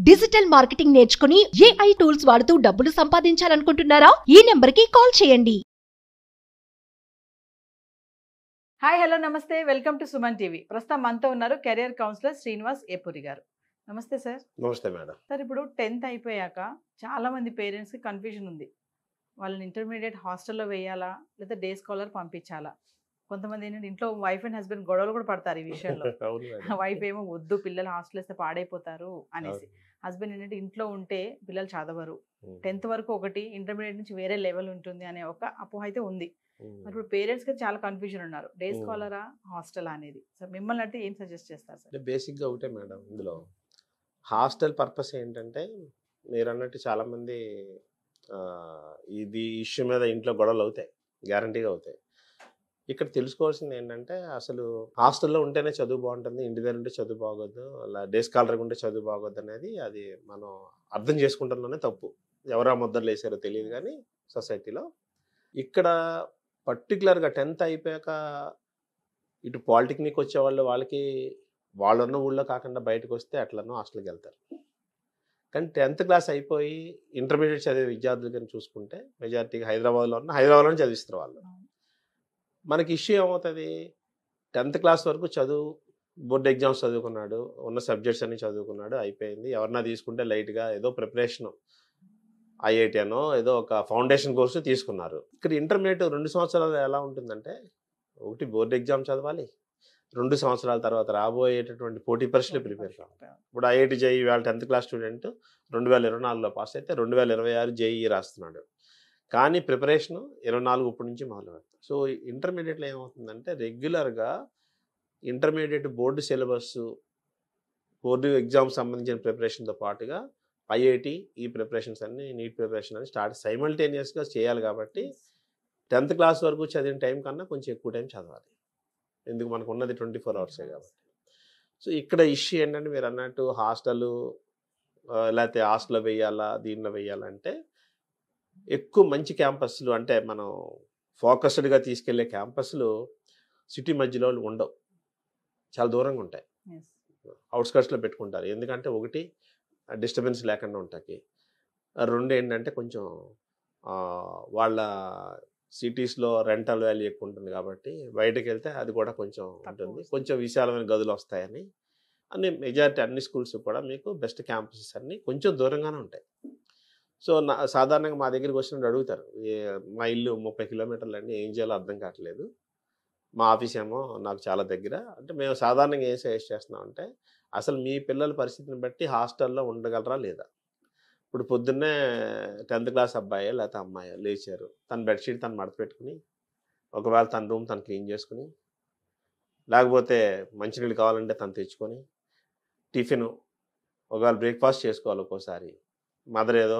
Digital marketing నేర్చుకుని AI tools వాడుతూ డబ్బులు సంపాదించాలనుకుంటున్నారా? ఈ నెంబర్కి కాల్ చేయండి. హాయ్ హలో నమస్తే వెల్కమ్ టు సుమన్ టీవీ. ప్రస్తుతం మనతో ఉన్నారు కెరియర్ కౌన్సిలర్ శ్రీనివాస్ ఏపూరి గారు. నమస్తే సార్. నమస్తే మేడం. సార్, ఇప్పుడు 10th అయిపోయాక చాలా మంది పేరెంట్స్కి కన్ఫ్యూజన్ ఉంది. వాళ్ళని ఇంటర్మీడియట్ హాస్టల్లో వేయాలా లేదా డే స్కాలర్ పంపించాలా? కొంతమంది ఏంటంటే ఇంట్లో వైఫ్ అండ్ హస్బెండ్ గొడవలు కూడా పడతారు ఈ విషయంలో. వైఫ్ ఏమో వద్దు పిల్లలు హాస్టల్ వేస్తే పాడైపోతారు అనేసి, హస్బెండ్ ఏంటంటే ఇంట్లో ఉంటే పిల్లలు చదవరు, 10th వరకు ఒకటి, ఇంటర్మీడియట్ నుంచి వేరే లెవెల్ ఉంటుంది అనే ఒక అపోహ అయితే ఉంది. మరి ఇప్పుడు పేరెంట్స్కి చాలా కన్ఫ్యూజన్ ఉన్నారు, డే స్కాలరా హాస్టల్ అనేది. సో మిమ్మల్ని అంటే ఏం సజెస్ట్ చేస్తారు సార్? బేసిక్గా ఒకటే మేడం, ఇందులో హాస్టల్ పర్పస్ ఏంటంటే మీరు అన్నట్టు చాలామంది ఇది ఇష్యూ మీద ఇంట్లో గొడవలు అవుతాయి, గ్యారంటీగా అవుతాయి. ఇక్కడ తెలుసుకోవాల్సింది ఏంటంటే అసలు హాస్టల్లో ఉంటేనే చదువు బాగుంటుంది, ఇంటి దగ్గర ఉంటే చదువు బాగోద్దు, అలా డే స్కాలర్గా ఉంటే చదువు బాగోద్దు అనేది అది మనం అర్థం చేసుకుంటంలోనే తప్పు. ఎవరా ముద్రలు వేసారో తెలియదు కానీ సొసైటీలో ఇక్కడ పర్టికులర్గా 10th అయిపోయాక ఇటు పాలిటెక్నిక్ వచ్చేవాళ్ళు వాళ్ళకి వాళ్ళున్న ఊళ్ళో కాకుండా బయటకు వస్తే అట్లనో హాస్టల్కి వెళ్తారు. కానీ 10th క్లాస్ అయిపోయి ఇంటర్మీడియట్ చదివే విద్యార్థులు కానీ చూసుకుంటే మెజారిటీగా హైదరాబాద్లోనే చదివిస్తారు వాళ్ళు. మనకి ఇష్యూ ఏమవుతుంది, 10th క్లాస్ వరకు చదువు, బోర్డ్ ఎగ్జామ్స్ చదువుకున్నాడు, ఉన్న సబ్జెక్ట్స్ అన్ని చదువుకున్నాడు, అయిపోయింది. ఎవరన్నా తీసుకుంటే లైట్గా ఏదో ప్రిపరేషను IIT అనో ఏదో ఒక ఫౌండేషన్ కోర్సు తీసుకున్నారు. ఇక్కడ ఇంటర్మీడియట్ 2 సంవత్సరాలు ఎలా ఉంటుందంటే, ఒకటి బోర్డ్ ఎగ్జామ్ చదవాలి, 2 సంవత్సరాల తర్వాత రాబోయేటటువంటి పోటీ పరీక్షలు ప్రిపేర్ కావాలి. ఇప్పుడు IIT JEE వాళ్ళ 10th క్లాస్ స్టూడెంట్ 2024లో పాస్ అయితే 2026 JEE రాస్తున్నాడు. కానీ ప్రిపరేషను 24 ఇప్పటి నుంచి మొదలు పెడతాం. సో ఇంటర్మీడియట్లో ఏమవుతుందంటే రెగ్యులర్గా intermediate board syllabus, board exam సంబంధించిన ప్రిపరేషన్తో పాటుగా IIT ఈ ప్రిపరేషన్స్ అన్ని, నీట్ ప్రిపరేషన్ అని సైమల్టేనియస్గా చేయాలి. కాబట్టి 10th క్లాస్ వరకు చదివిన టైం కన్నా కొంచెం ఎక్కువ టైం చదవాలి. ఎందుకు, మనకు ఉన్నది 24 అవర్సే కాబట్టి. సో ఇక్కడ ఇష్యూ ఏంటంటే మీరు అన్నట్టు హాస్టల్ లేకపోతే హాస్టల్లో వేయాలా దీనిలో వేయాలంటే ఎక్కువ మంచి క్యాంపస్లు అంటే మనం ఫోకస్డ్గా తీసుకెళ్లే క్యాంపస్లు సిటీ మధ్యలో ఉండవు, చాలా దూరంగా ఉంటాయి, అవుట్స్కట్స్లో పెట్టుకుంటారు. ఎందుకంటే ఒకటి డిస్టర్బెన్స్ లేకుండా ఉంటాయి, 2 ఏంటంటే కొంచెం వాళ్ళ సిటీస్లో రెంటల్ వాల్యూ ఎక్కువ ఉంటుంది కాబట్టి బయటకు వెళ్తే అది కూడా కొంచెం ఉంటుంది, కొంచెం విశాలమైన గదులు వస్తాయని మెజారిటీ అన్ని స్కూల్స్ కూడా మీకు బెస్ట్ క్యాంపసెస్ అన్నీ కొంచెం దూరంగానే ఉంటాయి. సో సాధారణంగా మా దగ్గరికి వచ్చినప్పుడు అడుగుతారు, మా ఇల్లు 30 కిలోమీటర్లు అండి, ఏం చేయాలో అర్థం కావట్లేదు, మా ఆఫీస్ ఏమో నాకు చాలా దగ్గర. అంటే మేము సాధారణంగా ఏం సజెస్ట్ చేస్తున్నామంటే, అసలు మీ పిల్లల పరిస్థితిని బట్టి హాస్టల్లో ఉండగలరా లేదా. ఇప్పుడు పొద్దున్నే 10th క్లాస్ అబ్బాయి లేకపోతే అమ్మాయి లేచారు, తన బెడ్షీట్ తను మడత పెట్టుకుని, ఒకవేళ తన రూమ్ తను క్లీన్ చేసుకుని, లేకపోతే మంచినీళ్ళు కావాలంటే తను తెచ్చుకొని, టిఫిన్ ఒకవేళ బ్రేక్ఫాస్ట్ చేసుకోవాలి, ఒక్కోసారి మదర్ ఏదో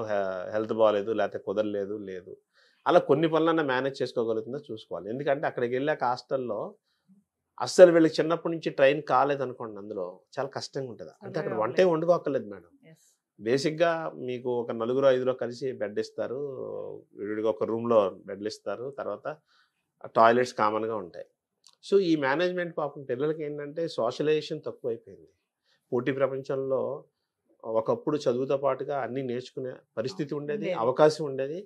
హెల్త్ బాగాలేదు లేకపోతే కుదరలేదు, అలా కొన్ని పనులన్నా మేనేజ్ చేసుకోగలుగుతుందో చూసుకోవాలి. ఎందుకంటే అక్కడికి వెళ్ళాక హాస్టల్లో అస్సలు వీళ్ళకి చిన్నప్పటి నుంచి ట్రైన్ కాలేదనుకోండి, అందులో చాలా కష్టంగా ఉంటుంది. అంటే అక్కడ వంటే వండుకోక్కర్లేదు మేడం, బేసిక్గా మీకు ఒక 4-5 కలిసి బెడ్ ఇస్తారు, విడిగా ఒక రూమ్లో బెడ్లు ఇస్తారు, తర్వాత టాయిలెట్స్ కామన్గా ఉంటాయి. సో ఈ మేనేజ్మెంట్ పాపం పిల్లలకి ఏంటంటే సోషలైజేషన్ తక్కువైపోయింది. పోటీ ప్రపంచంలో ఒకప్పుడు చదువుతో పాటుగా అన్నీ నేర్చుకునే పరిస్థితి ఉండేది, అవకాశం ఉండేది,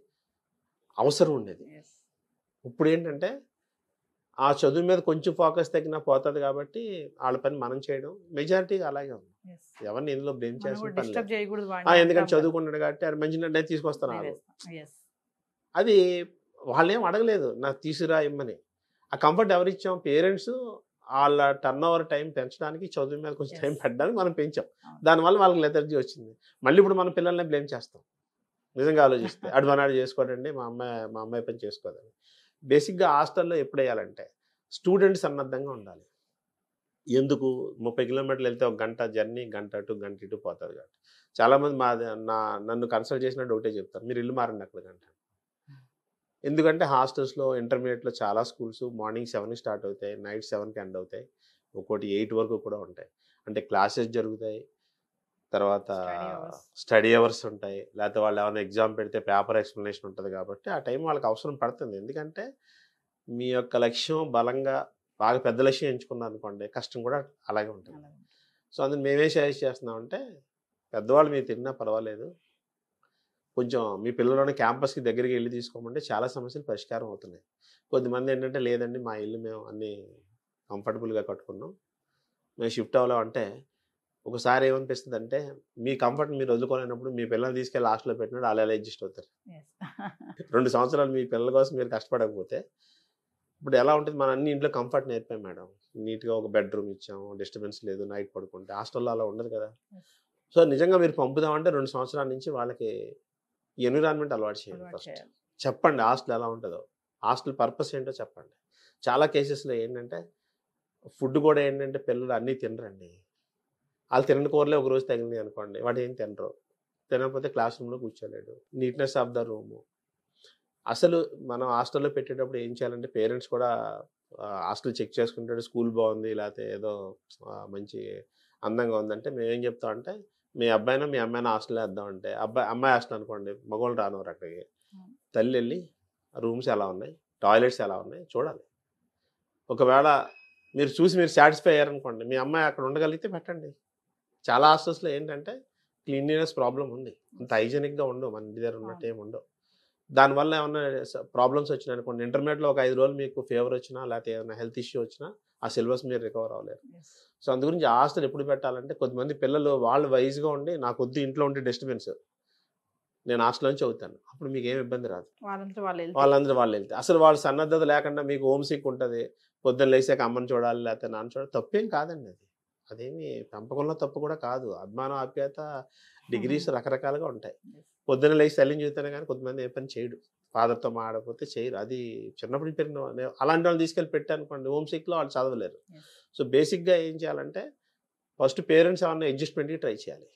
అవసరం ఉండేది. ఇప్పుడు ఏంటంటే ఆ చదువు మీద కొంచెం ఫోకస్ తగ్గినా పోతుంది కాబట్టి వాళ్ళ పని మనం చేయడం మెజారిటీగా అలాగే ఉంది. ఎవరిని ఇందులో బ్లేమ్ చేసిన పని లేదు, ఎందుకంటే చదువుకున్నాడు కాబట్టి అది మంచి నిర్ణయం తీసుకొస్తున్నారు. అది వాళ్ళేం అడగలేదు నాకు తీసుకురా ఇమ్మని, ఆ కంఫర్ట్ ఎవరిచ్చాం, పేరెంట్స్ వాళ్ళ టర్న్ టైం పెంచడానికి, చదువు మీద కొంచెం టైం పెట్టడానికి మనం పెంచాం. దానివల్ల వాళ్ళకి లెథర్జీ వచ్చింది. మళ్ళీ ఇప్పుడు మన పిల్లల్ని బ్లేమ్ చేస్తాం నిజంగా ఆలోచిస్తే. అడుమనాడు చేసుకోడండి, మా అమ్మాయి పని చేసుకోదని. బేసిక్గా హాస్టల్లో ఎప్పుడు వేయాలంటే స్టూడెంట్స్ సన్నద్ధంగా ఉండాలి. ఎందుకు, 30 కిలోమీటర్లు వెళ్తే 1 గంట జర్నీ, గంట అటు గంట ఇటు పోతుంది కాబట్టి. చాలామంది నన్ను కన్సల్ట్ చేసినట్టు ఒకటే చెప్తారు, మీరు ఇల్లు మారండి అక్కడ గంట. ఎందుకంటే హాస్టల్స్లో ఇంటర్మీడియట్లో చాలా స్కూల్స్ మార్నింగ్ 7కి స్టార్ట్ అవుతాయి, నైట్ 7కి ఎండ్ అవుతాయి, ఒక్కోటి 8 వరకు కూడా ఉంటాయి. అంటే క్లాసెస్ జరుగుతాయి, తర్వాత స్టడీ అవర్స్ ఉంటాయి, లేకపోతే వాళ్ళు ఏమైనా ఎగ్జామ్ పెడితే పేపర్ ఎక్స్ప్లెనేషన్ ఉంటుంది. కాబట్టి ఆ టైం వాళ్ళకి అవసరం పడుతుంది. ఎందుకంటే మీ యొక్క లక్ష్యం బలంగా బాగా పెద్ద లక్ష్యం ఎంచుకున్నారు అనుకోండి, కష్టం కూడా అలాగే ఉంటుంది. సో అందులో మేమే సజెస్ట్ చేస్తున్నామంటే పెద్దవాళ్ళు మీరు తిన్నా పర్వాలేదు, కొంచెం మీ పిల్లలను క్యాంపస్కి దగ్గరికి వెళ్ళి తీసుకోమంటే చాలా సమస్యలు పరిష్కారం అవుతున్నాయి. కొద్దిమంది ఏంటంటే లేదండి మా ఇల్లు మేము అన్నీ కంఫర్టబుల్గా కట్టుకున్నాం, మేము షిఫ్ట్ అవ్వలేం అంటే, ఒకసారి ఏమనిపిస్తుంది అంటే మీ కంఫర్ట్ మీరు వదులుకోలేనప్పుడు మీ పిల్లల్ని తీసుకెళ్ళి హాస్టల్లో పెట్టినప్పుడు వాళ్ళు ఎలా అడ్జస్ట్ అవుతారు? 2 సంవత్సరాలు మీ పిల్లల కోసం మీరు కష్టపడకపోతే ఇప్పుడు ఎలా ఉంటుంది? మన అన్ని ఇంట్లో కంఫర్ట్ నేర్పాం మేడం, నీట్గా ఒక బెడ్రూమ్ ఇచ్చాము, డిస్టర్బెన్స్ లేదు, నైట్ పడుకుంటే. హాస్టల్లో అలా ఉండదు కదా. సో నిజంగా మీరు పంపుదామంటే 2 సంవత్సరాల నుంచి వాళ్ళకి ఎన్విరాన్మెంట్ అలవాటు చేయండి. ఫస్ట్ చెప్పండి హాస్టల్ ఎలా ఉంటుందో, హాస్టల్ పర్పస్ ఏంటో చెప్పండి. చాలా కేసెస్లో ఏంటంటే ఫుడ్ కూడా ఏంటంటే పిల్లలు అన్నీ తినరండి. వాళ్ళు తినని కూరలే ఒక రోజు తగిలినాయి అనుకోండి, వాడు ఏం తినరు. తినకపోతే క్లాస్ రూమ్లో కూర్చోలేడు. Neatness of the room. అసలు మనం హాస్టల్లో పెట్టేటప్పుడు ఏం చేయాలంటే పేరెంట్స్ కూడా హాస్టల్ చెక్ చేసుకుంటాడు, స్కూల్ బాగుంది లేకపోతే ఏదో మంచి అందంగా ఉందంటే మేము ఏం చెప్తామంటే మీ అబ్బాయినా మీ అమ్మాయినా హాస్టల్ వేద్దామంటే, అమ్మాయి హాస్టల్ అనుకోండి, మగవాళ్ళు రానివారు అక్కడికి. తల్లి వెళ్ళి రూమ్స్ ఎలా ఉన్నాయి, టాయిలెట్స్ ఎలా ఉన్నాయి చూడాలి. ఒకవేళ మీరు చూసి మీరు సాటిస్ఫై అయ్యారనుకోండి, మీ అమ్మాయి అక్కడ ఉండగలిగితే పెట్టండి. చాలా హాస్టల్స్లో ఏంటంటే క్లీన్లీనెస్ ప్రాబ్లం ఉంది, అంత హైజెనిక్గా ఉండవు, మన ఇంటి దగ్గర ఉన్నట్టు ఏమి ఉండవు. దానివల్ల ఏమన్నా ప్రాబ్లమ్స్ వచ్చినాయి అనుకోండి, ఇంటర్మీడియట్లో ఒక 5 రోజులు మీకు ఫీవర్ వచ్చినా లేకపోతే ఏదైనా హెల్త్ ఇష్యూ వచ్చినా ఆ సిలబస్ మీరు రికవర్ అవ్వలేరు. సో అందు గురించి హాస్టల్ ఎప్పుడు పెట్టాలంటే, కొద్దిమంది పిల్లలు వాళ్ళు వైజ్గా ఉండి నాకు వద్దు ఇంట్లో ఉంటే డిస్టర్బెన్స్, నేను హాస్టల్ నుంచి చదువుతాను, అప్పుడు మీకు ఏమి ఇబ్బంది రాదు. వాళ్ళందరూ వాళ్ళు వెళ్తే అసలు వాళ్ళు సన్నద్ధత లేకుండా మీకు హోమ్ సిక్ ఉంటుంది, పొద్దున్న లేసాక అమ్మని చూడాలి లేకపోతే నాన్న చూడాలి, తప్పేం కాదండి. అదేమి పెంపకంలో తప్పు కూడా కాదు. అభిమానం ఆప్యాయత డిగ్రీస్ రకరకాలుగా ఉంటాయి. పొద్దున్న లేచి తల్లిని చూస్తేనే కానీ కొంతమంది ఏ పని చేయడు, ఫాదర్తో మాడకపోతే చేయరు. అది చిన్నప్పుడు పెరిగిన అలాంటి వాళ్ళు తీసుకెళ్ళి పెట్టానుకోండి, హోమ్ సిక్లో వాళ్ళు చదవలేరు. సో బేసిక్గా ఏం చేయాలంటే ఫస్ట్ పేరెంట్స్ ఏమన్నా అడ్జస్ట్మెంట్కి ట్రై చేయాలి.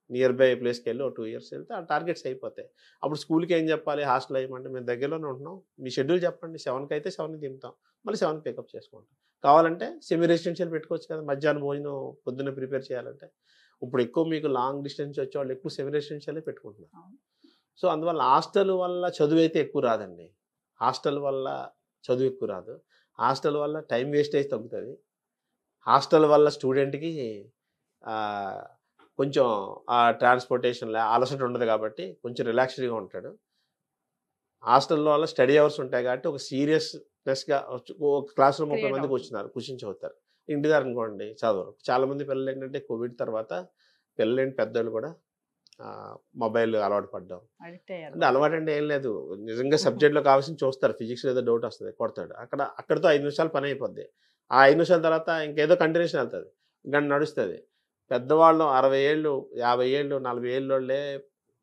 నియర్ బై ప్లేస్కి వెళ్ళి 2 years వెళ్తే ఆ టార్గెట్స్ అయిపోతాయి. అప్పుడు స్కూల్కి ఏం చెప్పాలి, హాస్టల్ అయ్యమంటే మేము దగ్గరలోనే ఉంటున్నాం, మీ షెడ్యూల్ చెప్పండి, 7కి అయితే 7కి దింపుతాం, మళ్ళీ 7కి పికప్ చేసుకుంటాం. కావాలంటే సెమీ రెసిడెన్షియల్ పెట్టుకోవచ్చు కదా, మధ్యాహ్నం భోజనం పొద్దున్న ప్రిపేర్ చేయాలంటే. ఇప్పుడు ఎక్కువ మీకు లాంగ్ డిస్టెన్స్ వచ్చేవాళ్ళు ఎక్కువ సెమీ రెసిడెన్షియలే పెట్టుకుంటున్నారు. సో అందువల్ల హాస్టల్ వల్ల చదువు అయితే ఎక్కువ రాదండి. హాస్టల్ వల్ల చదువు ఎక్కువ రాదు, హాస్టల్ వల్ల టైం వేస్టేజ్ తగ్గుతుంది. హాస్టల్ వల్ల స్టూడెంట్కి కొంచెం ఆ ట్రాన్స్పోర్టేషన్లో అలసట ఉండదు కాబట్టి కొంచెం రిలాక్స్డ్గా ఉంటాడు. హాస్టల్లో వల్ల స్టడీ అవర్స్ ఉంటాయి కాబట్టి ఒక సీరియస్నెస్గా ఒక క్లాస్ రూమ్ 30 మందికి కూర్చుని చదువుతారు. ఇంటి దగ్గర అనుకోండి చదవరు. చాలామంది పిల్లలు ఏంటంటే కోవిడ్ తర్వాత పిల్లలేంటి పెద్దలు కూడా మొబైల్ అలవాటు పడ్డాం. అంటే అలవాటు అంటే ఏం లేదు, నిజంగా సబ్జెక్ట్లో కావాల్సిన చూస్తారు, ఫిజిక్స్ ఏదో డౌట్ వస్తుంది కొడతాడు, అక్కడితో 5 నిమిషాలు పని అయిపోద్ది. ఆ 5 నిమిషాల తర్వాత ఇంకేదో కంటిన్యూషన్ వెళ్తుంది, గంట నడుస్తుంది. పెద్దవాళ్ళు 60 ఏళ్ళు 50 ఏళ్ళు 40 ఏళ్ళోళ్ళే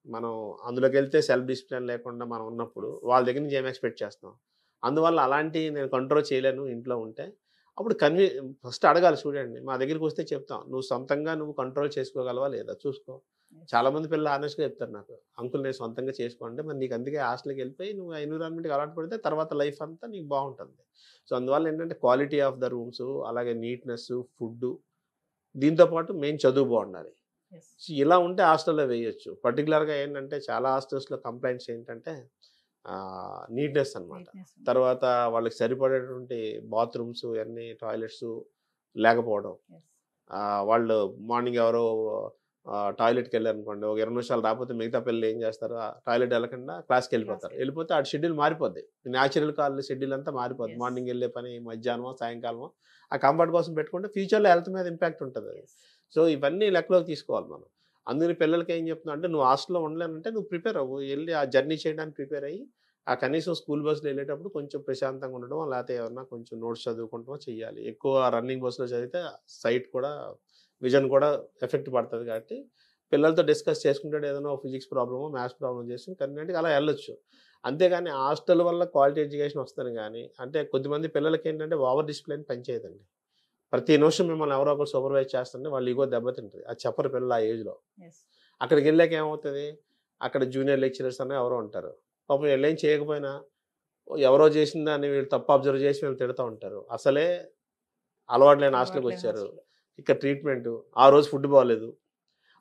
మనం అందులోకి వెళ్తే సెల్ఫ్ డిసిప్లిన్ లేకుండా మనం ఉన్నప్పుడు వాళ్ళ దగ్గర నుంచి ఏం ఎక్స్పెక్ట్ చేస్తాం. అందువల్ల అలాంటి నేను కంట్రోల్ చేయలేను ఇంట్లో ఉంటే. అప్పుడు ఫస్ట్ అడగాలి స్టూడెంట్ని, మా దగ్గరికి వస్తే చెప్తాం, నువ్వు సొంతంగా నువ్వు కంట్రోల్ చేసుకోగలవా లేదా చూసుకో. చాలామంది పిల్లలు ఆనెస్ట్గా చెప్తారు నాకు, అంకుల్ నేను సొంతంగా చేసుకోండి, మరి నీకు అందుకే హాస్టల్కి వెళ్ళిపోయి నువ్వు ఎన్విరాన్మెంట్కి అలవాటు పడితే తర్వాత లైఫ్ అంతా నీకు బాగుంటుంది. సో అందువల్ల ఏంటంటే క్వాలిటీ ఆఫ్ ద రూమ్స్, అలాగే నీట్నెస్, ఫుడ్, దీంతోపాటు మెయిన్ చదువు బాగుండాలి. సో ఇలా ఉంటే హాస్టల్లో వేయచ్చు. పర్టికులర్గా ఏంటంటే చాలా హాస్టల్స్లో కంప్లైంట్స్ ఏంటంటే నీట్నెస్ అనమాట. తర్వాత వాళ్ళకి సరిపడేటువంటి బాత్రూమ్స్ అన్నీ టాయిలెట్స్ లేకపోవడం. వాళ్ళు మార్నింగ్ ఎవరో టాయిలెట్కి వెళ్ళారు అనుకోండి, ఒక 20 నిమిషాలు రాకపోతే మిగతా పిల్లలు ఏం చేస్తారు, టాయిలెట్ వెళ్ళకుండా క్లాస్కి వెళ్ళిపోతే ఆ షెడ్యూల్ మారిపోద్ది, న్యాచురల్ కాల్ షెడ్యూల్ అంతా మారిపోద్ది. మార్నింగ్ వెళ్ళే పని మధ్యాహ్నమో సాయంకాలమో ఆ కంఫర్ట్ కోసం పెట్టుకుంటే ఫ్యూచర్లో హెల్త్ మీద ఇంపాక్ట్ ఉంటుంది అది. సో ఇవన్నీ లెక్కలోకి తీసుకోవాలి మనం. అందుకని పిల్లలకి ఏం చెప్తున్నా అంటే, నువ్వు హాస్టల్లో ఉండలేనంటే నువ్వు ప్రిపేర్ అవ్వు, వెళ్ళి ఆ జర్నీ చేయడానికి ప్రిపేర్ అయ్యి ఆ కనీసం స్కూల్ బస్సులో వెళ్ళేటప్పుడు కొంచెం ప్రశాంతంగా ఉండడం, లేకపోతే ఏమన్నా కొంచెం నోట్స్ చదువుకుంటామో చెయ్యాలి. ఎక్కువ రన్నింగ్ బస్సులో చదివితే సైట్ కూడా విజన్ కూడా ఎఫెక్ట్ పడుతుంది కాబట్టి పిల్లలతో డిస్కస్ చేసుకుంటాడు, ఏదైనా ఫిజిక్స్ ప్రాబ్లమో మ్యాథ్స్ ప్రాబ్లమ్ చేసుకుని కన్వీనియంట్గా అలా వెళ్ళొచ్చు. అంతేగాని హాస్టల్ వల్ల క్వాలిటీ ఎడ్యుకేషన్ వస్తుంది కానీ, అంటే కొద్దిమంది పిల్లలకి ఏంటంటే ఓవర్ డిసిప్లిన్ పనిచేయదండి. ప్రతి నిమిషం మిమ్మల్ని ఎవరో ఒకరు సూపర్వైజ్ చేస్తుంటే వాళ్ళు ఈగో దెబ్బతింటుంది. అది చెప్పరు పిల్లలు ఆ ఏజ్లో. అక్కడికి వెళ్ళాక ఏమవుతుంది, అక్కడ జూనియర్ లెక్చరర్స్ అనే ఎవరో ఉంటారు, పాపం వీళ్ళు ఏం చేయకపోయినా ఎవరో చేసిందని వీళ్ళు తప్పు అబ్జర్వ్ చేసి వీళ్ళు తిడుతూ ఉంటారు. అసలే అలవాటు లేని హాస్టల్కి వచ్చారు, ఇక్కడ ట్రీట్మెంట్, ఆ రోజు ఫుడ్ బాగోలేదు,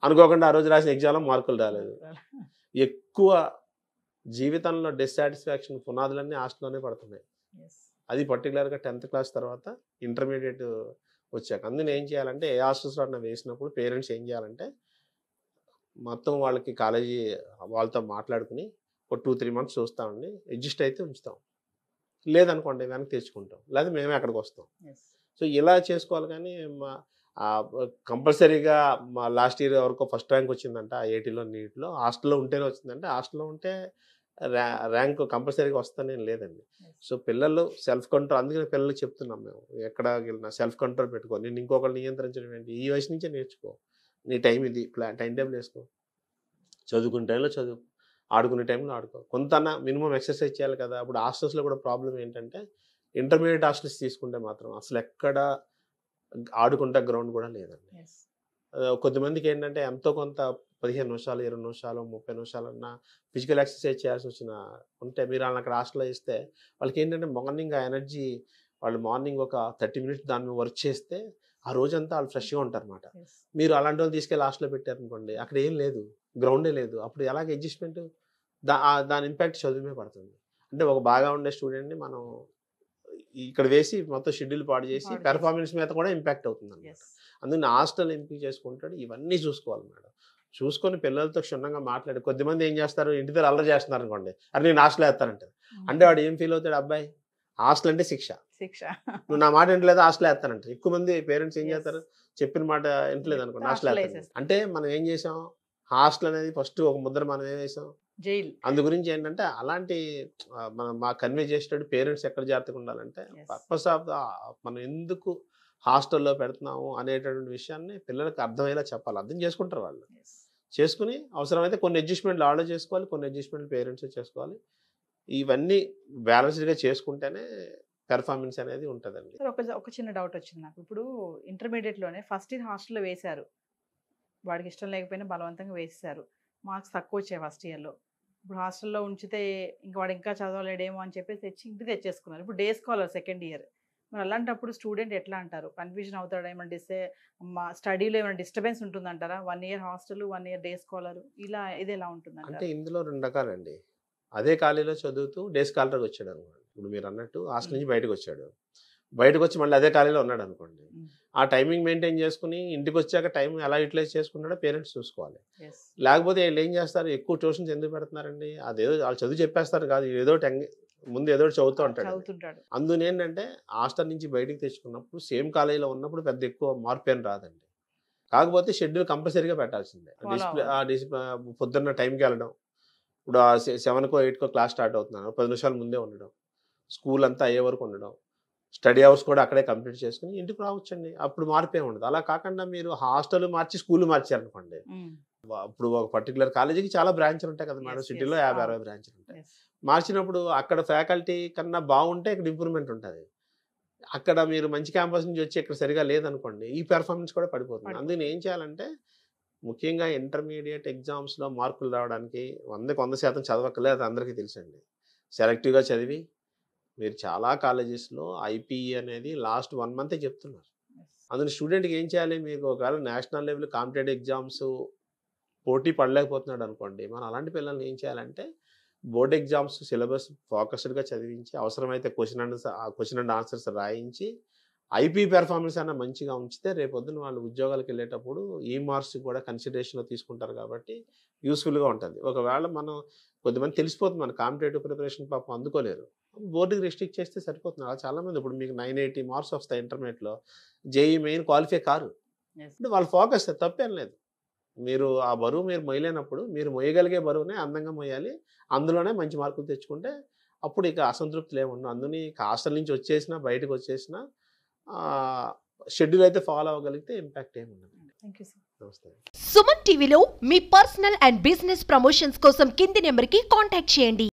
అనుకోకుండా ఆ రోజు రాసిన ఎగ్జామ్లో మార్కులు రాలేదు. ఎక్కువ జీవితంలో డిస్సాటిస్ఫాక్షన్ పునాదులన్నీ హాస్టల్లోనే పడుతున్నాయి. అది పర్టికులర్గా 10th క్లాస్ తర్వాత ఇంటర్మీడియట్ వచ్చాక. అందుకని ఏం చేయాలంటే ఏ హాస్టల్స్లో అన్న వేసినప్పుడు పేరెంట్స్ ఏం చేయాలంటే మొత్తం వాళ్ళకి కాలేజీ వాళ్ళతో మాట్లాడుకుని ఒక 2-3 మంత్స్ చూస్తామండి, అడ్జస్ట్ అయితే ఉంచుతాం, లేదనుకోండి వెనక్కి తెచ్చుకుంటాం, లేదా మేమే అక్కడికి వస్తాం. సో ఇలా చేసుకోవాలి. కానీ కంపల్సరీగా మా లాస్ట్ ఇయర్ ఎవరికో ఫస్ట్ ర్యాంక్ వచ్చిందంట ఐఐటీలో నీట్లో, హాస్టల్లో ఉంటేనే వచ్చిందంటే హాస్టల్లో ఉంటే ర్యాంక్ కంపల్సరీగా వస్తానే లేదండి. సో పిల్లలు సెల్ఫ్ కంట్రోల్, అందుకని పిల్లలకి చెప్తున్నాం మేము, ఎక్కడ వెళ్ళినా సెల్ఫ్ కంట్రోల్ పెట్టుకో, నేను ఇంకొకరు నియంత్రించడం ఏంటి, ఈ వయసు నుంచే నేర్చుకో, నీ టైం ఇది టైం టేబుల్ వేసుకో, చదువుకునే టైంలో చదువు, ఆడుకునే టైంలో ఆడుకో, కొంత మినిమం ఎక్సర్సైజ్ చేయాలి కదా. అప్పుడు హాస్టల్స్లో కూడా ప్రాబ్లం ఏంటంటే ఇంటర్మీడియట్ హాస్టల్స్ తీసుకుంటే మాత్రం అసలు ఎక్కడ ఆడుకుంటా గ్రౌండ్ కూడా లేదండి. కొద్దిమందికి ఏంటంటే ఎంతో కొంత 15 నిమిషాలు 20 నిమిషాలు 30 నిమిషాలు అన్న ఫిజికల్ ఎక్సర్సైజ్ చేయాల్సి వచ్చిన ఉంటే మీరు వాళ్ళని అక్కడ హాస్టల్లో ఇస్తే వాళ్ళకి ఏంటంటే మార్నింగ్ ఆ ఎనర్జీ, వాళ్ళు మార్నింగ్ ఒక 30 మినిట్స్ దాని మీద వర్క్ చేస్తే ఆ రోజంతా వాళ్ళు ఫ్రెష్గా ఉంటారు అనమాట. మీరు అలాంటి వాళ్ళు తీసుకెళ్ళి హాస్టల్లో పెట్టారనుకోండి, అక్కడ ఏం లేదు, గ్రౌండే లేదు, అప్పుడు ఎలాగ అడ్జస్ట్మెంట్, దాని ఇంపాక్ట్ చదువు మీద పడుతుంది. అంటే ఒక బాగా ఉండే స్టూడెంట్ని మనం ఇక్కడ వేసి మొత్తం షెడ్యూల్ పాడు చేసి పెర్ఫార్మెన్స్ మీద కూడా ఇంపాక్ట్ అవుతుంది అన్నమాట. అందుకని హాస్టల్ ఎంపిక చేసుకుంటాడు, ఇవన్నీ చూసుకోవాలి మేడం. చూసుకొని పిల్లలతో క్షుణ్ణంగా మాట్లాడి, కొద్దిమంది ఏం చేస్తారు, ఇంటి దగ్గర అల్లరి చేస్తున్నారు అనుకోండి, అరే నేను హాస్టల్ వేస్తానంటారు, అంటే వాడు ఏం ఫీల్ అవుతాడు, అబ్బాయి హాస్టల్ అంటే శిక్ష, నువ్వు నా మాట వింటలేదు హాస్టల్ వేస్తానంటారు. ఎక్కువ మంది పేరెంట్స్ ఏం చేస్తారు, చెప్పిన మాట వింటలేదు అనుకోండి హాస్టల్ వేస్తారు. అంటే మనం ఏం చేసాం, హాస్టల్ అనేది ఫస్ట్ ఒక ముద్ర మనం ఏం వేసాం, జైలు. అందు గురించి ఏంటంటే అలాంటి మనం మా కన్వే చేసేటప్పుడు పేరెంట్స్ ఎక్కడ జాగ్రత్తగా ఉండాలంటే పర్పస్ ఆఫ్ మనం ఎందుకు హాస్టల్లో పెడుతున్నాము అనేటటువంటి విషయాన్ని పిల్లలకు అర్థమయ్యేలా చెప్పాలి. అర్థం చేసుకుంటారు వాళ్ళు, చేసుకుని అవసరమైతే కొన్ని అడ్జస్ట్మెంట్లు ఆర్డర్ చేసుకోవాలి, కొన్ని అడ్జస్ట్మెంట్లు పేరెంట్స్ చేసుకోవాలి. ఇవన్నీ బ్యాలెన్స్డ్గా చేసుకుంటేనే పెర్ఫార్మెన్స్ అనేది ఉంటుందండి. ఒక చిన్న డౌట్ వచ్చింది నాకు. ఇప్పుడు ఇంటర్మీడియట్లోనే ఫస్ట్ ఇయర్ హాస్టల్లో వేశారు, వాడికి ఇష్టం లేకపోయినా బలవంతంగా వేసేసారు, మార్క్స్ తక్కువ వచ్చాయి ఫస్ట్ ఇయర్లో. ఇప్పుడు హాస్టల్లో ఉంచితే ఇంకా వాడు ఇంకా చదవలేడేమో అని చెప్పేసి ఇంటికి తెచ్చేసుకున్నారు. ఇప్పుడు డే స్కాలర్ సెకండ్ ఇయర్, మరి అలాంటప్పుడు స్టూడెంట్ ఎట్లా అంటారు, కన్ఫ్యూజన్ అవుతాడు, ఏమన్నా స్టడీలో ఏమైనా డిస్టర్బెన్స్ ఉంటుందంటారా? 1 year hostel 1 year day scholar, ఇలా ఇది ఎలా ఉంటుందంట? అంటే ఇందులో 2 రకాలండి. అదే కాలేజీలో చదువుతూ డే స్కాలర్గా వచ్చాడు అనుకోండి, ఇప్పుడు మీరు అన్నట్టు హాస్టల్ నుంచి బయటకు వచ్చాడు, బయటకు వచ్చి మళ్ళీ అదే కాలేజీలో ఉన్నాడు అనుకోండి, ఆ టైమింగ్ మెయింటైన్ చేసుకుని ఇంటికి వచ్చాక టైం ఎలా యూటిలైజ్ చేసుకున్నాడో పేరెంట్స్ చూసుకోవాలి. లేకపోతే వీళ్ళు ఏం చేస్తారు, ఎక్కువ ట్యూషన్స్ ఎందుకు పెడుతున్నారండి, అదేదో వాళ్ళు చదువు చెప్పేస్తారు కాదు, ఏదో ముందు ఏదో చదువుతూ ఉంటాడు. అందులో ఏంటంటే హాస్టల్ నుంచి బయటికి తెచ్చుకున్నప్పుడు సేమ్ కాలేజీలో ఉన్నప్పుడు పెద్ద ఎక్కువ మార్పు ఏం రాదండి. కాకపోతే షెడ్యూల్ కంపల్సరీగా పెట్టాల్సిందే. పొద్దున్న టైంకి వెళ్ళడం, ఇప్పుడు 7కో 8కో క్లాస్ స్టార్ట్ అవుతున్నాను, 10 నిమిషాలు ముందే ఉండడం, స్కూల్ అంతా అయ్యే వరకు ఉండడం, స్టడీ అవర్స్ కూడా అక్కడే కంప్లీట్ చేసుకుని ఇంటికి రావచ్చండి, అప్పుడు మార్పే ఉండదు. అలా కాకుండా మీరు హాస్టల్ మార్చి స్కూల్ మార్చారనుకోండి, ఇప్పుడు ఒక పర్టికులర్ కాలేజీకి చాలా బ్రాంచ్లు ఉంటాయి కదా మేడం, సిటీలో 50-60 బ్రాంచ్లు ఉంటాయి. మార్చినప్పుడు అక్కడ ఫ్యాకల్టీ కన్నా బాగుంటే ఇక్కడ ఇంప్రూవ్మెంట్ ఉంటుంది. అక్కడ మీరు మంచి క్యాంపస్ నుంచి వచ్చి ఇక్కడ సరిగా లేదనుకోండి, ఈ పెర్ఫార్మెన్స్ కూడా పడిపోతుంది. అందుకని ఏం చేయాలంటే ముఖ్యంగా ఇంటర్మీడియట్ ఎగ్జామ్స్లో మార్కులు రావడానికి 100% చదవక్కర్లేదు, అది అందరికీ తెలుసండి. సెలెక్టివ్గా చదివి మీరు చాలా కాలేజెస్లో ఐపీఈ అనేది లాస్ట్ 1 మంతే చెప్తున్నారు. అందులో స్టూడెంట్కి ఏం చేయాలి, మీకు ఒకవేళ నేషనల్ లెవెల్ కాంపిటేటివ్ ఎగ్జామ్స్ పోటీ పడలేకపోతున్నాడు అనుకోండి, మనం అలాంటి పిల్లల్ని ఏం చేయాలంటే బోర్డ్ ఎగ్జామ్స్ సిలబస్ ఫోకస్డ్గా చదివించి, అవసరమైతే క్వశ్చన్ అండ్ ఆన్సర్స్ రాయించి, ఐపీ పెర్ఫార్మెన్స్ అన్న మంచిగా ఉంచితే రేపొద్దున వాళ్ళు ఉద్యోగాలకు వెళ్ళేటప్పుడు ఈ మార్క్స్ కూడా కన్సిడరేషన్లో తీసుకుంటారు కాబట్టి యూస్ఫుల్గా ఉంటుంది. ఒకవేళ మనం కొద్దిమంది తెలిసిపోతుంది మన కాంపిటేటివ్ ప్రిపరేషన్ పాపం అందుకోలేరు, బోర్డుకి రెస్ట్రిక్ట్ చేస్తే సరిపోతుంది. అలా చాలామంది ఇప్పుడు మీకు 980 మార్క్స్ వస్తాయి ఇంటర్మీడియట్లో, జేఈ మెయిన్ క్వాలిఫై కారు, అంటే వాళ్ళ ఫోకస్ తప్పేం లేదు. మీరు ఆ బరువు మీరు మొయ్యలేనప్పుడు మీరు మొయ్యగలిగే బరువునే అందంగా మొయ్యాలి, అందులోనే మంచి మార్కులు తెచ్చుకుంటే అప్పుడు ఇక అసంతృప్తులు ఏముండవు. అందుని హాస్టల్ నుంచి వచ్చేసినా బయటకు వచ్చేసినా షెడ్యూల్ అయితే ఫాలో అవ్వగలిగితే ఇంపాక్ట్ ఏమి ఉండదు. నమస్తే. సుమన్ టీవీలో మీ పర్సనల్ అండ్ బిజినెస్ ప్రమోషన్స్ కోసం కింది నెంబర్కి కాంటాక్ట్ చేయండి.